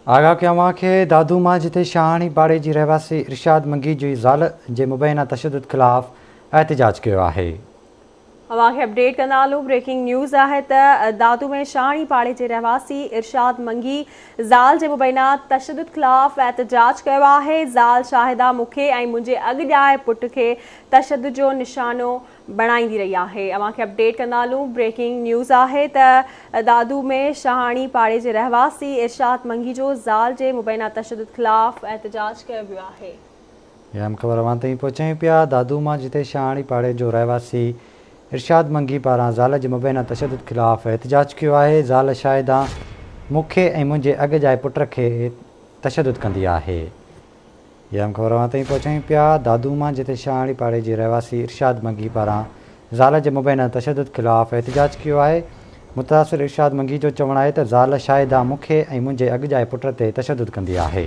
आगाह कयां खे दादूमा जिते शाहाणी पाड़े जी रहवासी इरशाद मंगी जी ज़ाल जे मुबैना तशद्दुद ख़िलाफ़ एहतिजाज कियो आहे। अवांखे अपडेट कंदा हलूं। ब्रेकिंग न्यूज़ है दादू में शाहाणी पाड़े के रहवासी इरशाद मंगी ज़ाल के मुबैना तशद्दुद खिलाफ़ एहतजाज किया है। ज़ाल शाहिदा मुखे ऐं मुंहिंजे अॻियाए पुट के तशद्दुद जो निशानो बणाईंदी रही है। अवांखे अपडेट कंदा हलूं। ब्रेकिंग न्यूज़ है दादू में शाहाणी पाड़े के रहवासी इरशाद मंगी जो ज़ाल के मुबैना तशद्दुद खिलाफ़ एहतजाज किया वियो आहे। अहम ख़बर अवां ताईं पहुचायूं पिया। दादूमा जिते शाहाणी पाड़े जो रहवासी इरशाद मंगी पारां ज़ाल जे मुबैना तशद्दुद ख़िलाफ़ एहतजाज कियो आहे। ज़ाल शाहिदा मूंखे ऐं मुंहिंजे अॻियाए पुट खे तशद्दुद कंदी आहे। अहम ख़बर अवां ताईं पहुचायूं पिया। दादूमा जिते शाहाणी पाड़े जे रहवासी इरशाद मंगी पारां ज़ाल जे मुबैना तशद्दुद ख़िलाफ़ एहतजाज कियो आहे। मुतासिर इरशाद मंगी जो चवणु आहे त ज़ाल शाहिदा मूंखे ऐं मुंहिंजे अॻियाए पुट ते तशद्दुद कंदी आहे।